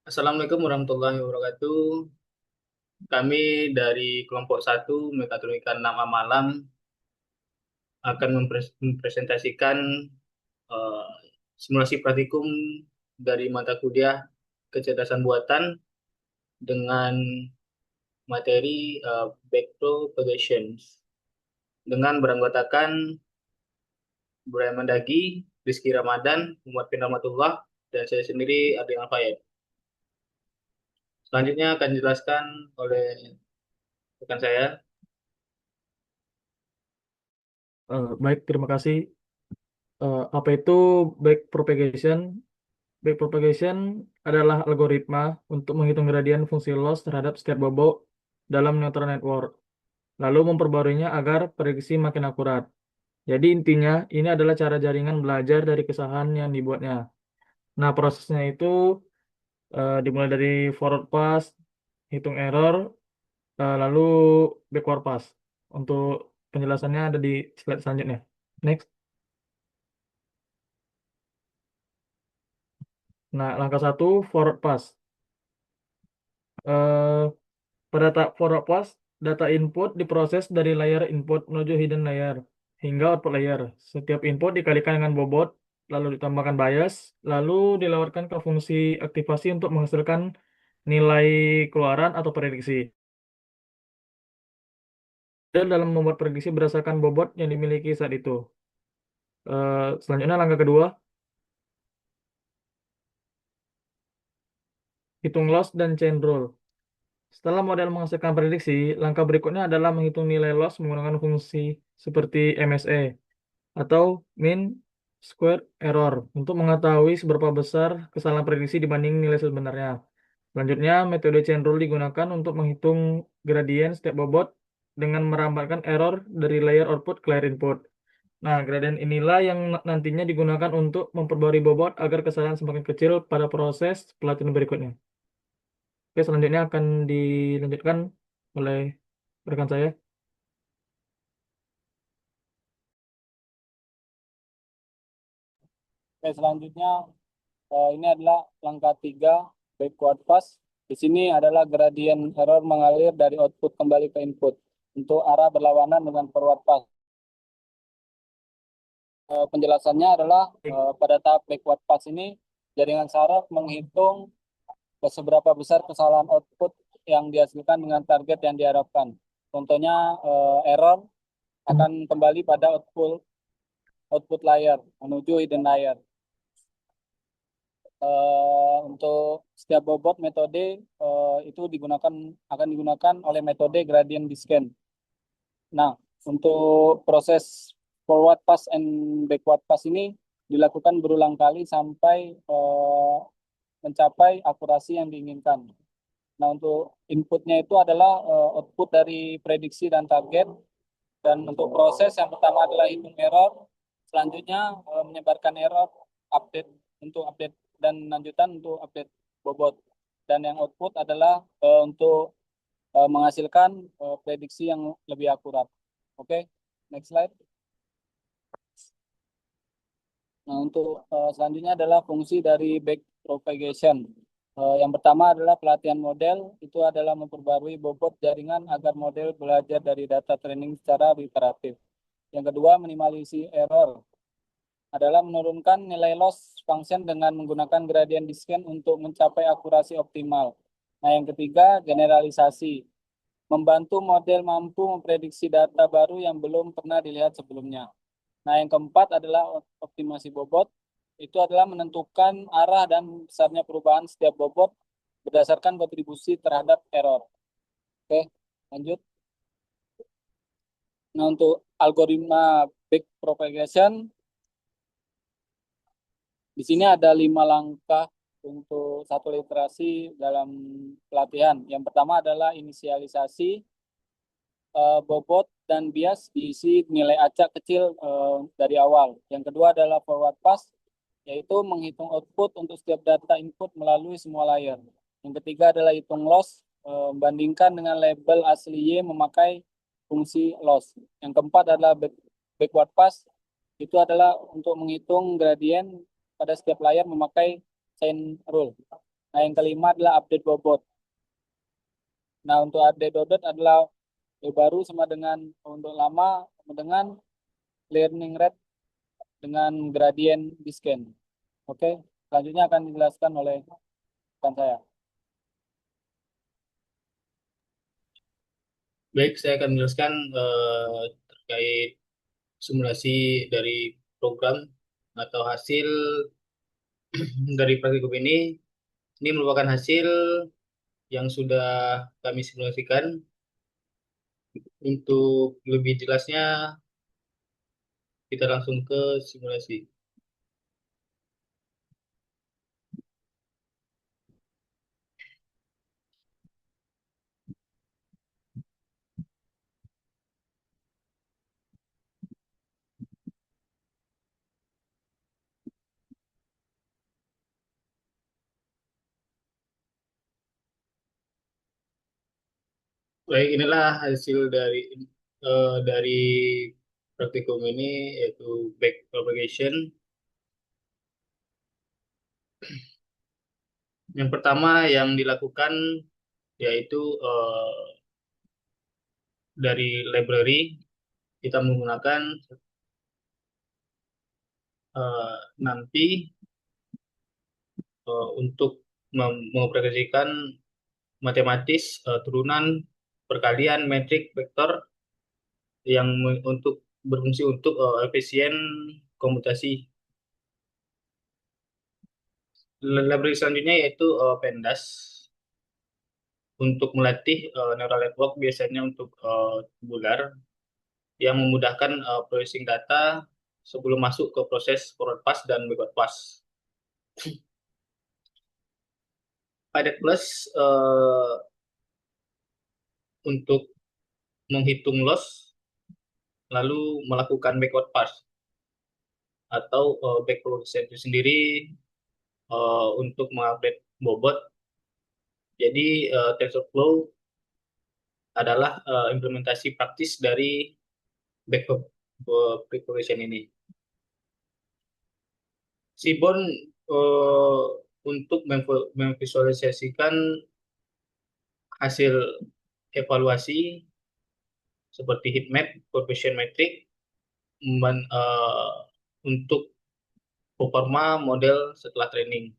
Assalamualaikum warahmatullahi wabarakatuh. Kami dari kelompok 1 Mekatronika 6A Malang akan mempresentasikan eh, simulasi praktikum dari mata kuliah kecerdasan buatan dengan materi backpropagation dengan beranggotakan Buraya Mandagi, Rizky Ramadan, Muhammad bin Rahmatullah, dan saya sendiri Adrian Alfayed. Selanjutnya akan dijelaskan oleh rekan saya. Baik, terima kasih. Apa itu backpropagation? Backpropagation adalah algoritma untuk menghitung gradien fungsi loss terhadap setiap bobot dalam neural network, lalu memperbaruinya agar prediksi makin akurat. Jadi intinya, ini adalah cara jaringan belajar dari kesalahan yang dibuatnya. Nah, prosesnya itu dimulai dari forward pass, hitung error, lalu backward pass. Untuk penjelasannya ada di slide selanjutnya. Next. Nah, langkah satu, forward pass. Eh, Pada tahap forward pass, data input diproses dari layer input menuju hidden layer hingga output layer. Setiap input dikalikan dengan bobot, lalu ditambahkan bias, lalu dilewatkan ke fungsi aktivasi untuk menghasilkan nilai keluaran atau prediksi. Dan dalam membuat prediksi berdasarkan bobot yang dimiliki saat itu. Selanjutnya langkah kedua, hitung loss dan chain rule. Setelah model menghasilkan prediksi, langkah berikutnya adalah menghitung nilai loss menggunakan fungsi seperti MSE atau mean square error untuk mengetahui seberapa besar kesalahan prediksi dibanding nilai sebenarnya. Selanjutnya, metode chain rule digunakan untuk menghitung gradien setiap bobot dengan merambatkan error dari layer output ke layer input. Nah, gradien inilah yang nantinya digunakan untuk memperbarui bobot agar kesalahan semakin kecil pada proses pelatihan berikutnya. Oke, selanjutnya akan dilanjutkan oleh rekan saya. Oke, selanjutnya ini adalah langkah 3 backward pass. Di sini adalah gradien error mengalir dari output kembali ke input untuk arah berlawanan dengan forward pass. Penjelasannya adalah pada tahap backward pass ini jaringan saraf menghitung seberapa besar kesalahan output yang dihasilkan dengan target yang diharapkan. Contohnya error akan kembali pada output output layer menuju hidden layer. Untuk setiap bobot metode itu akan digunakan oleh metode gradient descent. Nah, untuk proses forward pass and backward pass ini dilakukan berulang kali sampai mencapai akurasi yang diinginkan. Nah, untuk inputnya itu adalah output dari prediksi dan target. Dan untuk proses yang pertama adalah hitung error, selanjutnya menyebarkan error, update untuk update dan lanjutan untuk update bobot. Dan yang output adalah untuk menghasilkan prediksi yang lebih akurat. Oke, next slide. Nah, untuk selanjutnya adalah fungsi dari backpropagation. Yang pertama adalah pelatihan model, itu adalah memperbarui bobot jaringan agar model belajar dari data training secara iteratif. Yang kedua, minimalisasi error adalah menurunkan nilai loss function dengan menggunakan gradient descent untuk mencapai akurasi optimal. Nah, yang ketiga, generalisasi. Membantu model mampu memprediksi data baru yang belum pernah dilihat sebelumnya. Nah, yang keempat adalah optimasi bobot. Itu adalah menentukan arah dan besarnya perubahan setiap bobot berdasarkan kontribusi terhadap error. Oke, lanjut. Nah, untuk algoritma backpropagation, di sini ada 5 langkah untuk satu literasi dalam pelatihan. Yang pertama adalah inisialisasi, bobot dan bias diisi nilai acak kecil dari awal. Yang kedua adalah forward pass, yaitu menghitung output untuk setiap data input melalui semua layer. Yang ketiga adalah hitung loss, bandingkan dengan label asli Y memakai fungsi loss. Yang keempat adalah backward pass, itu adalah untuk menghitung gradien pada setiap layer memakai chain rule. Nah, yang kelima adalah update bobot. Nah, untuk update bobot adalah baru sama dengan untuk lama sama dengan learning rate dengan gradient descent. Oke, selanjutnya akan dijelaskan oleh rekan saya. Baik, saya akan menjelaskan terkait simulasi dari program atau hasil dari praktikum ini. Ini merupakan hasil yang sudah kami simulasikan. Untuk lebih jelasnya, kita langsung ke simulasi. Baik, inilah hasil dari praktikum ini, yaitu back propagation. Yang pertama yang dilakukan yaitu dari library kita menggunakan nanti untuk mengoperasikan matematis turunan perkalian metrik vektor yang untuk berfungsi untuk efisien komputasi. Library selanjutnya yaitu PEMDAS untuk melatih neural network biasanya untuk tubular yang memudahkan processing data sebelum masuk ke proses forward pass dan backward pass. Padet Plus untuk menghitung loss lalu melakukan backward pass atau back process itu sendiri untuk mengupdate bobot. Jadi TensorFlow adalah implementasi praktis dari back propagation ini. Seaborn untuk memvisualisasikan hasil evaluasi seperti heat map, coefficient metric, untuk performa model setelah training.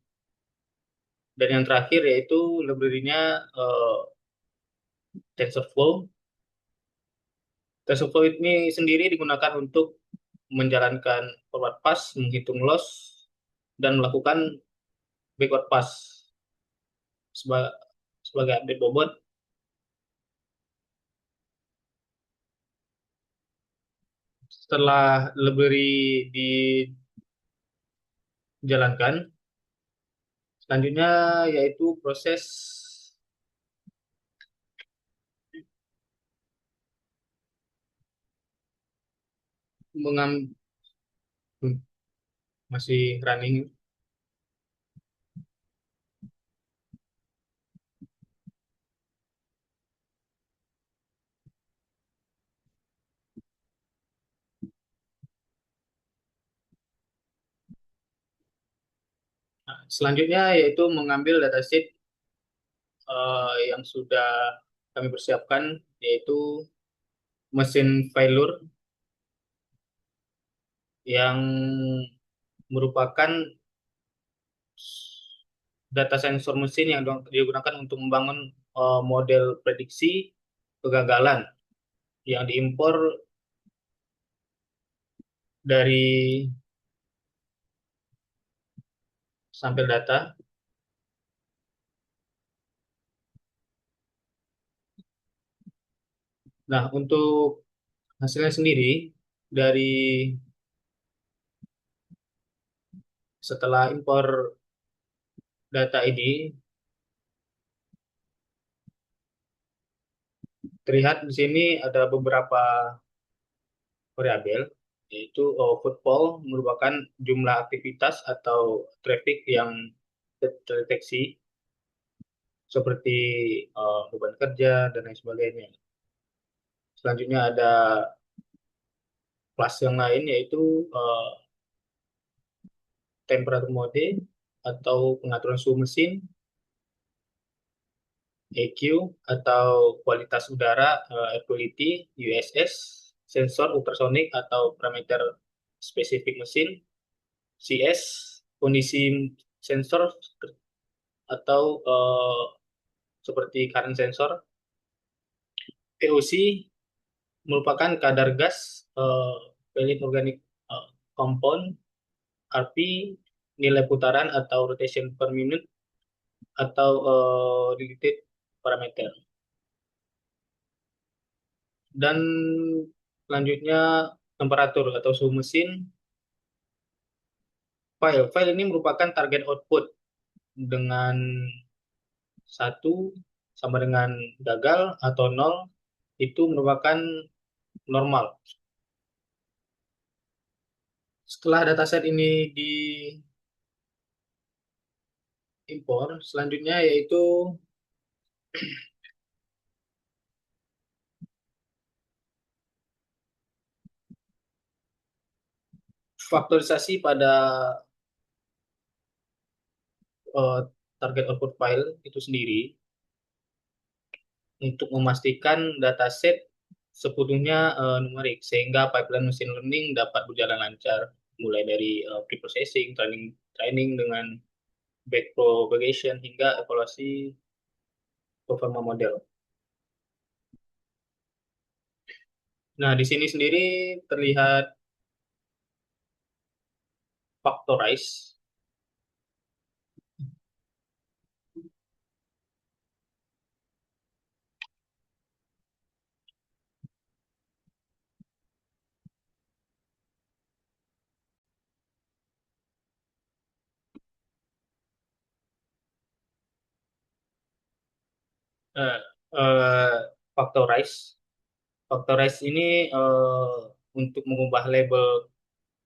Dan yang terakhir yaitu library-nya TensorFlow. TensorFlow ini sendiri digunakan untuk menjalankan forward pass, menghitung loss, dan melakukan backward pass sebagai update bobot. Setelah library dijalankan, selanjutnya yaitu proses mengambil, masih running. Nah, selanjutnya yaitu mengambil dataset yang sudah kami persiapkan, yaitu mesin Velour yang merupakan data sensor mesin yang digunakan untuk membangun model prediksi kegagalan yang diimpor dari sampel data. Nah, untuk hasilnya sendiri dari setelah impor data ini terlihat di sini ada beberapa variabel, yaitu footfall merupakan jumlah aktivitas atau traffic yang terdeteksi seperti beban kerja dan lain sebagainya. Selanjutnya ada kelas yang lain yaitu temperatur mode atau pengaturan suhu mesin, EQ atau kualitas udara, air quality, USS, sensor ultrasonik atau parameter spesifik mesin, CS, kondisi sensor atau seperti current sensor, VOC merupakan kadar gas, valid organic compound, RP, nilai putaran atau rotation per minute atau related parameter. Dan selanjutnya temperatur atau suhu mesin. File ini merupakan target output dengan satu sama dengan gagal atau nol itu merupakan normal. Setelah dataset ini diimpor, selanjutnya yaitu faktorisasi pada eh, target output file itu sendiri untuk memastikan dataset sepenuhnya numerik sehingga pipeline machine learning dapat berjalan lancar mulai dari pre-processing, training dengan backpropagation hingga evaluasi performa model. Nah, di sini sendiri terlihat factorize. Eh, eh, factorize. Factorize ini untuk mengubah label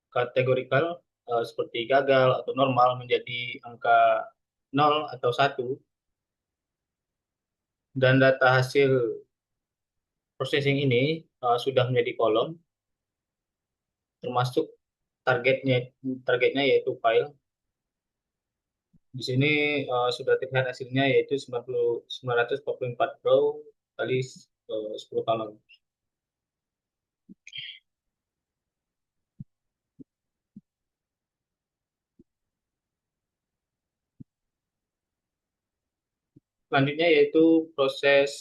kategorikal seperti gagal atau normal menjadi angka 0 atau 1 dan data hasil processing ini sudah menjadi kolom termasuk targetnya yaitu file. Di sini sudah terlihat hasilnya yaitu 944 row kali 10 kolom. Selanjutnya yaitu proses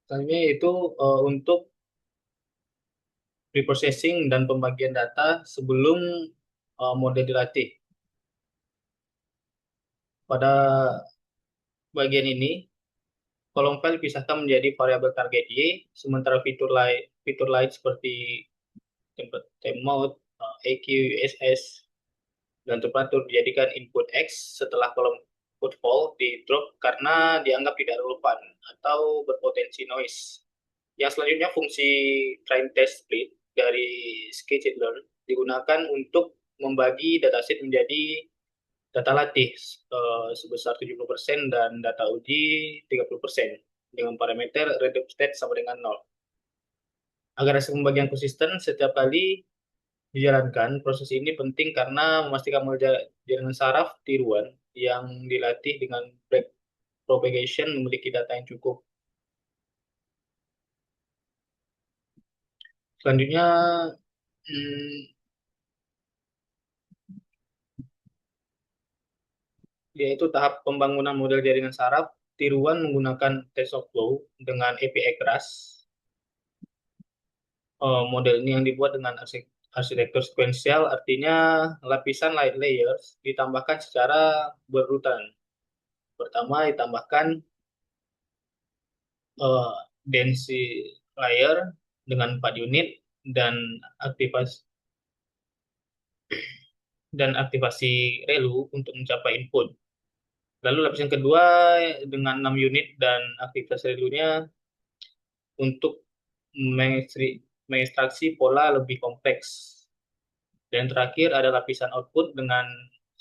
selanjutnya yaitu untuk preprocessing dan pembagian data sebelum model dilatih. Pada bagian ini, kolom file dipisahkan menjadi variabel target Y, sementara fitur lain seperti temp mode, EQ, USS, dan temperatur dijadikan input X setelah kolom input fall di drop karena dianggap tidak relevan atau berpotensi noise. Yang selanjutnya fungsi train test split dari sklearn digunakan untuk membagi dataset menjadi data latih sebesar 70% dan data uji 30% dengan parameter reduce state sama dengan 0. Agar hasil pembagian konsisten setiap kali dijalankan, proses ini penting karena memastikan jaringan saraf tiruan yang dilatih dengan back propagation memiliki data yang cukup. Selanjutnya, yaitu tahap pembangunan model jaringan saraf tiruan menggunakan TensorFlow dengan API keras. Model ini yang dibuat dengan arsitektur sekuensial, artinya lapisan light layers ditambahkan secara berurutan. Pertama ditambahkan density layer dengan 4 unit dan aktivasi relu untuk mencapai input. Lalu lapisan kedua dengan 6 unit dan aktivasi relunya untuk mengekstraksi pola lebih kompleks. Dan terakhir ada lapisan output dengan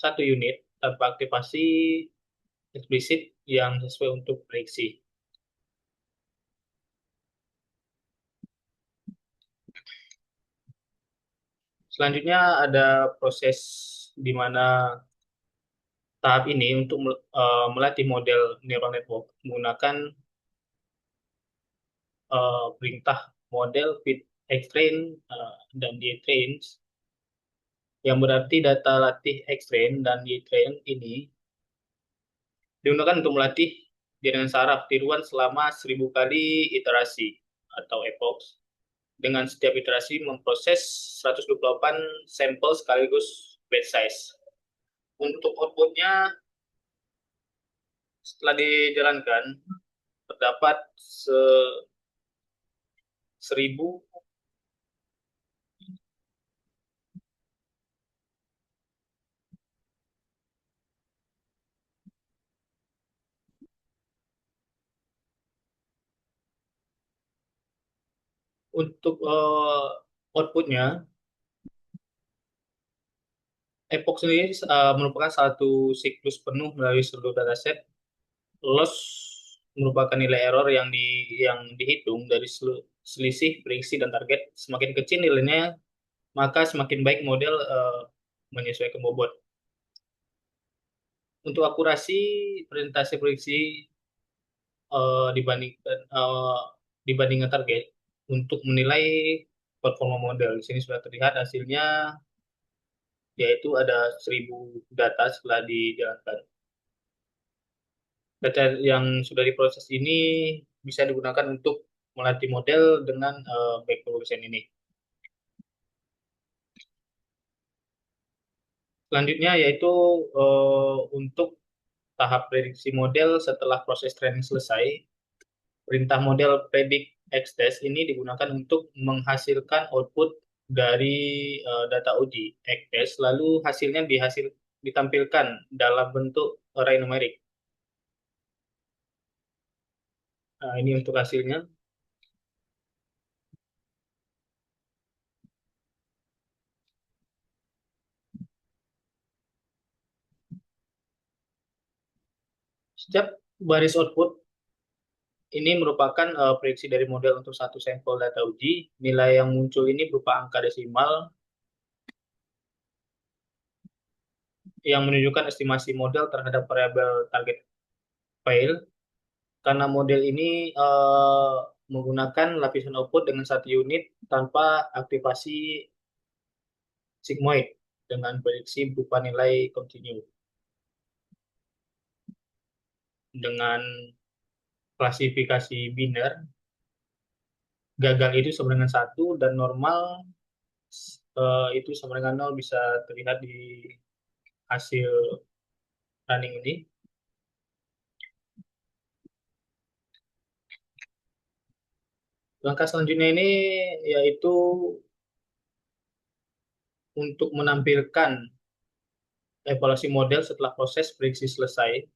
1 unit tanpa aktivasi eksplisit yang sesuai untuk prediksi. Selanjutnya ada proses di mana tahap ini untuk melatih model neural network menggunakan perintah model fit X-train dan D-train, yang berarti data latih X-train dan D-train ini digunakan untuk melatih jaringan saraf tiruan selama 1.000 kali iterasi atau epochs, dengan setiap iterasi memproses 128 sampel sekaligus batch size. Untuk outputnya setelah dijalankan terdapat 1.000 untuk outputnya. Epoch sendiri merupakan satu siklus penuh melalui seluruh dataset. Loss merupakan nilai error yang dihitung dari selisih prediksi dan target. Semakin kecil nilainya, maka semakin baik model menyesuaikan bobot. Untuk akurasi presentasi prediksi dibandingkan target untuk menilai performa model. Di sini sudah terlihat hasilnya, yaitu ada 1.000 data setelah dijalankan. Data yang sudah diproses ini bisa digunakan untuk melatih model dengan back propagation ini. Selanjutnya yaitu untuk tahap prediksi model setelah proses training selesai. Perintah model predict X-test ini digunakan untuk menghasilkan output dari data uji X-test, lalu hasilnya ditampilkan dalam bentuk array numerik. Nah, ini untuk hasilnya. Setiap baris output ini merupakan prediksi dari model untuk satu sampel data uji. Nilai yang muncul ini berupa angka desimal yang menunjukkan estimasi model terhadap variabel target file. Karena model ini menggunakan lapisan output dengan satu unit tanpa aktivasi sigmoid dengan prediksi berupa nilai kontinu. Dengan klasifikasi biner, gagal itu sama dengan 1 dan normal itu sama dengan 0, bisa terlihat di hasil running ini. Langkah selanjutnya ini yaitu untuk menampilkan evaluasi model setelah proses prediksi selesai.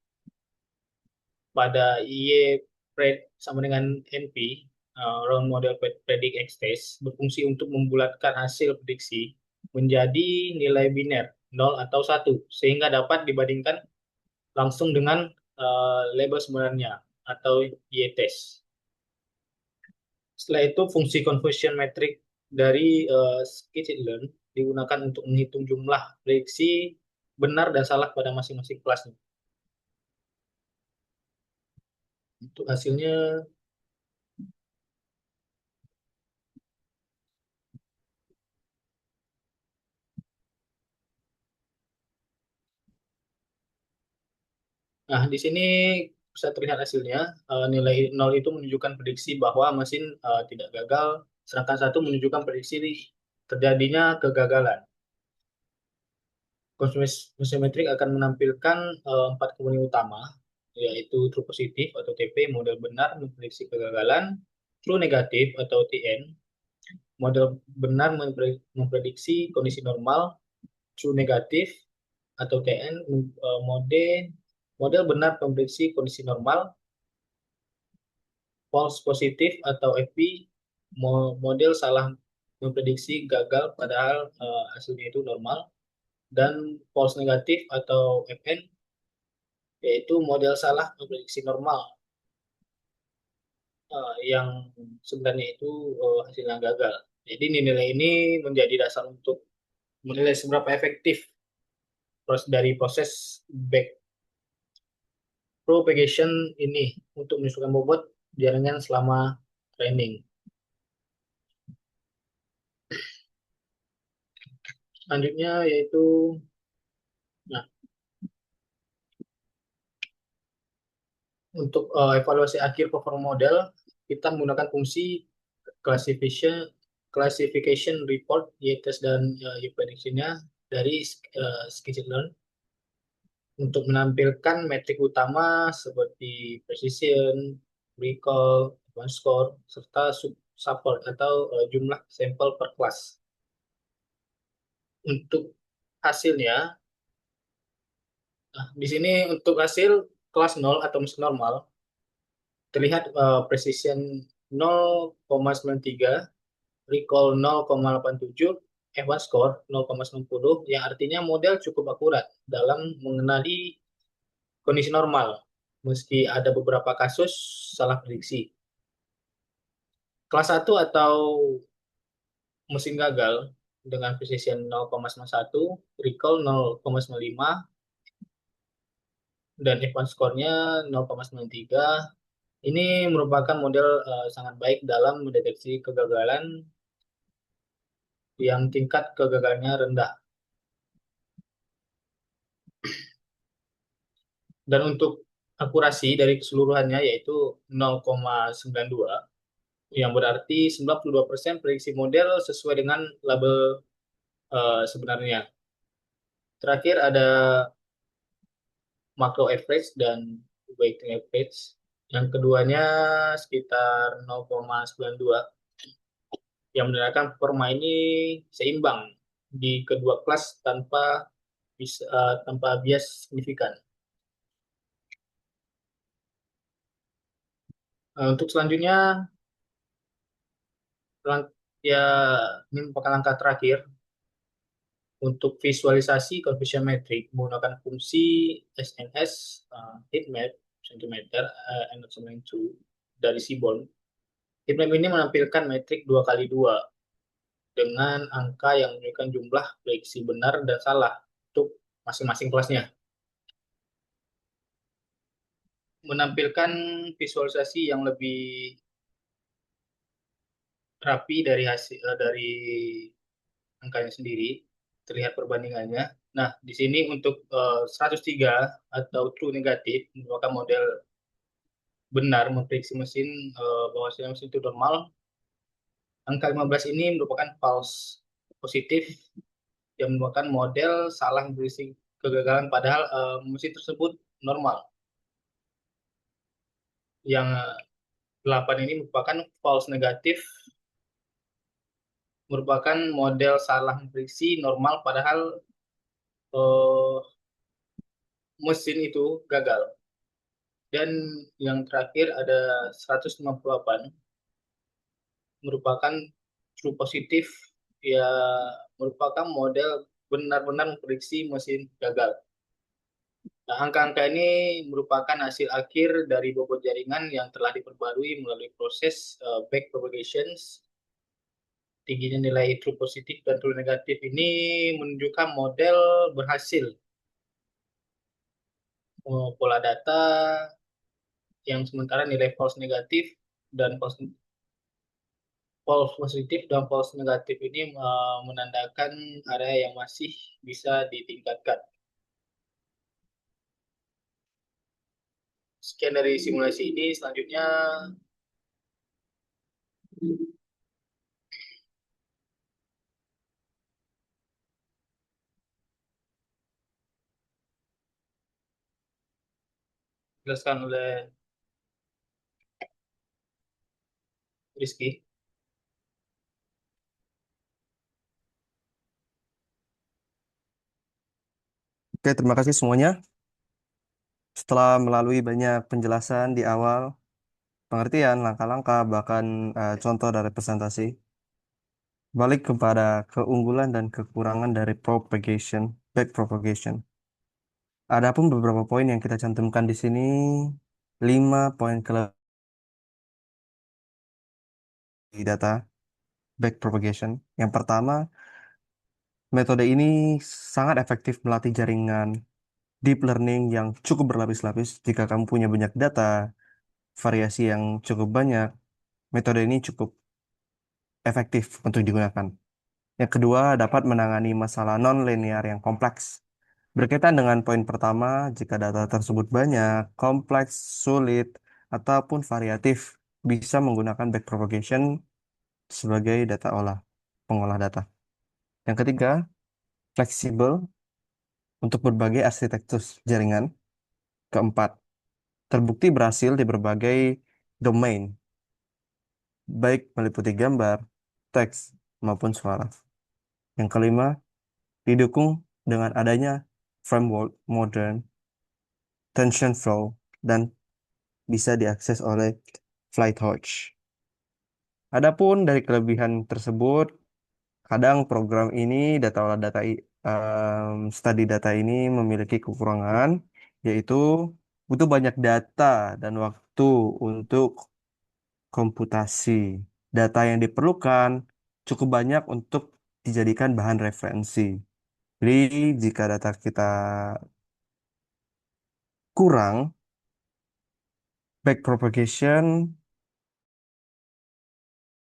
Pada IE pred sama dengan NP, round model predict X test, berfungsi untuk membulatkan hasil prediksi menjadi nilai biner 0 atau 1, sehingga dapat dibandingkan langsung dengan label sebenarnya atau IE test. Setelah itu fungsi conversion metric dari scikit-learn digunakan untuk menghitung jumlah prediksi benar dan salah pada masing-masing kelasnya. Untuk hasilnya, nah di sini bisa terlihat hasilnya. Nilai 0 itu menunjukkan prediksi bahwa mesin tidak gagal, sedangkan 1 menunjukkan prediksi terjadinya kegagalan. Confirmation metric akan menampilkan 4 komponen utama, yaitu true positif atau TP, model benar memprediksi kegagalan, true negatif atau TN, model benar memprediksi kondisi normal, true negatif atau TN, model benar memprediksi kondisi normal, false positif atau FP, model salah memprediksi gagal padahal hasilnya itu normal, dan false negatif atau FN, yaitu model salah memprediksi normal yang sebenarnya itu hasilnya gagal. Jadi nilai ini menjadi dasar untuk menilai seberapa efektif dari proses backpropagation ini untuk menyusulkan bobot jaringan selama training. Selanjutnya yaitu, nah, untuk evaluasi akhir performa model, kita menggunakan fungsi classification classification report, y-test dan y-prediction-nya dari scikit-learn untuk menampilkan metrik utama seperti precision, recall, advanced score, serta support atau jumlah sampel per kelas. Untuk hasilnya, nah, di sini untuk hasil kelas 0 atau mesin normal, terlihat precision 0,93, recall 0,87, advanced score 0,90, yang artinya model cukup akurat dalam mengenali kondisi normal, meski ada beberapa kasus salah prediksi. Kelas 1 atau mesin gagal dengan precision 0,91, recall 0,95, dan advance score-nya 0,93. Ini merupakan model sangat baik dalam mendeteksi kegagalan yang tingkat kegagalannya rendah. Dan untuk akurasi dari keseluruhannya yaitu 0,92, yang berarti 92% prediksi model sesuai dengan label sebenarnya. Terakhir ada macro average dan weighting average. Yang keduanya sekitar 0,92, yang menandakan performa ini seimbang di kedua kelas tanpa bias signifikan. Untuk selanjutnya, ya ini merupakan langkah terakhir untuk visualisasi coefficient metrik menggunakan fungsi SNS heatmap centimeter and to dari Seaborn. Heatmap ini menampilkan metrik 2x2 dengan angka yang menunjukkan jumlah prediksi benar dan salah untuk masing-masing kelasnya. Menampilkan visualisasi yang lebih rapi dari hasil dari angkanya sendiri, terlihat perbandingannya. Nah, di sini untuk 103 atau true negatif merupakan model benar memprediksi mesin bahwasanya mesin itu normal. Angka 15 ini merupakan false positif yang merupakan model salah memprediksi kegagalan padahal mesin tersebut normal. Yang 8 ini merupakan false negatif, merupakan model salah memprediksi normal padahal eh, mesin itu gagal. Dan yang terakhir ada 158 merupakan true positif, ya merupakan model benar-benar memprediksi mesin gagal. Nah, angka-angka ini merupakan hasil akhir dari bobot jaringan yang telah diperbarui melalui proses back propagations. Tingginya nilai true positif dan true negatif ini menunjukkan model berhasil pola data, yang sementara nilai false negatif dan false positif dan false negatif ini menandakan area yang masih bisa ditingkatkan. Sekian dari simulasi ini. Selanjutnya dijelaskan oleh Rizky. Oke, terima kasih semuanya. Setelah melalui banyak penjelasan di awal, pengertian, langkah-langkah, bahkan contoh dari presentasi, balik kepada keunggulan dan kekurangan dari back propagation. Adapun beberapa poin yang kita cantumkan di sini, 5 poin di data back propagation. Yang pertama, Metode ini sangat efektif melatih jaringan deep learning yang cukup berlapis-lapis. Jika kamu punya banyak data, variasi yang cukup banyak, metode ini cukup efektif untuk digunakan. Yang kedua, dapat menangani masalah non-linear yang kompleks. Berkaitan dengan poin pertama, jika data tersebut banyak, kompleks, sulit, ataupun variatif, bisa menggunakan backpropagation sebagai pengolah data. Yang ketiga, fleksibel untuk berbagai arsitektur jaringan. Keempat, terbukti berhasil di berbagai domain, baik meliputi gambar, teks, maupun suara. Yang kelima, didukung dengan adanya framework modern, TensorFlow, dan bisa diakses oleh FlyTorch. Adapun dari kelebihan tersebut, kadang program ini, data olah data, study data ini memiliki kekurangan, yaitu butuh banyak data dan waktu untuk komputasi. Data yang diperlukan cukup banyak untuk dijadikan bahan referensi. Jadi, jika data kita kurang, backpropagation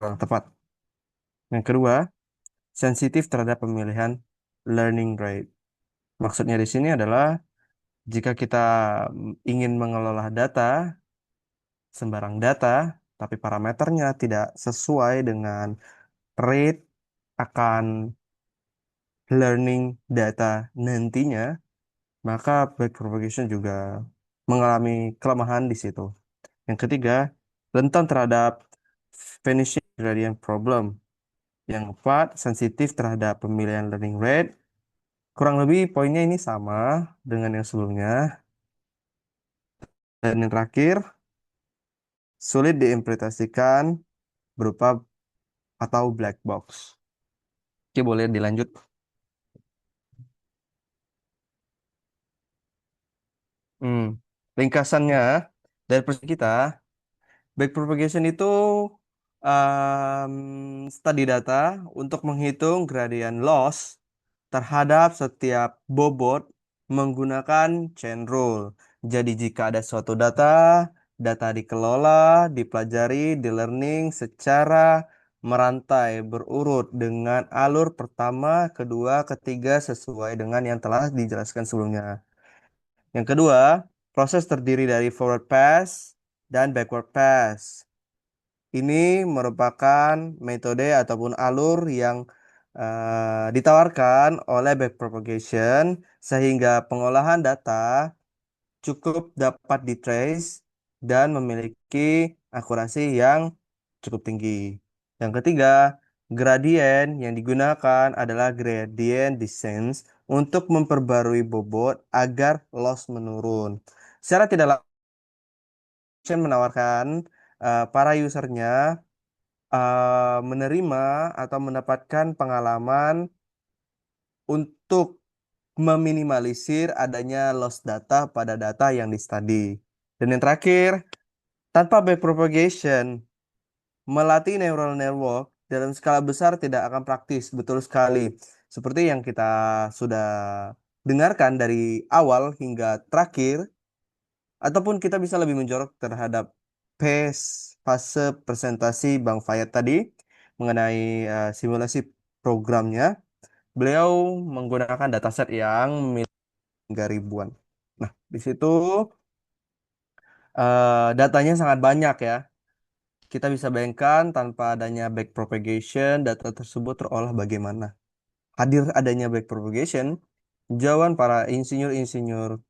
kurang tepat. Yang kedua, sensitif terhadap pemilihan learning rate. Maksudnya di sini adalah jika kita ingin mengelola data, sembarang data, tapi parameternya tidak sesuai dengan rate akan learning data nantinya, maka backpropagation juga mengalami kelemahan di situ. Yang ketiga, rentan terhadap vanishing gradient problem. Yang keempat, sensitif terhadap pemilihan learning rate. Kurang lebih poinnya ini sama dengan yang sebelumnya. Dan yang terakhir, sulit diimplementasikan berupa atau black box. Oke, boleh dilanjut. Hmm. Ringkasannya dari persen kita, backpropagation itu studi data untuk menghitung gradient loss terhadap setiap bobot menggunakan chain rule. Jadi jika ada suatu data dikelola, dipelajari, di learning secara merantai berurut dengan alur pertama, kedua, ketiga sesuai dengan yang telah dijelaskan sebelumnya. Yang kedua, proses terdiri dari forward pass dan backward pass. Ini merupakan metode ataupun alur yang ditawarkan oleh backpropagation sehingga pengolahan data cukup dapat ditrace dan memiliki akurasi yang cukup tinggi. Yang ketiga, gradien yang digunakan adalah gradient descent untuk memperbarui bobot agar loss menurun. Secara tidak langsung menawarkan para usernya menerima atau mendapatkan pengalaman untuk meminimalisir adanya loss data pada data yang di-study. Dan yang terakhir, tanpa backpropagation, melatih neural network dalam skala besar tidak akan praktis, betul sekali. Seperti yang kita sudah dengarkan dari awal hingga terakhir, ataupun kita bisa lebih menjorok terhadap fase presentasi Bang Fayat tadi mengenai simulasi programnya. Beliau menggunakan dataset yang memiliki hingga ribuan. Nah, di situ datanya sangat banyak ya. Kita bisa bayangkan tanpa adanya backpropagation, data tersebut terolah bagaimana. Hadir adanya backpropagation, jawaban para insinyur-insinyur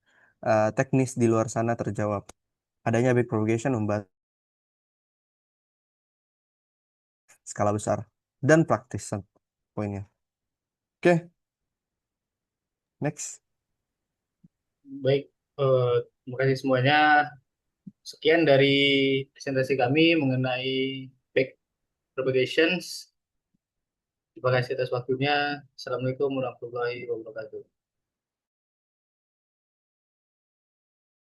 teknis di luar sana terjawab. Adanya backpropagation membantu skala besar dan praktis poinnya. Oke, next. Baik, terima kasih semuanya. Sekian dari presentasi kami mengenai back propagations. Terima kasih atas waktunya. Assalamualaikum warahmatullahi wabarakatuh.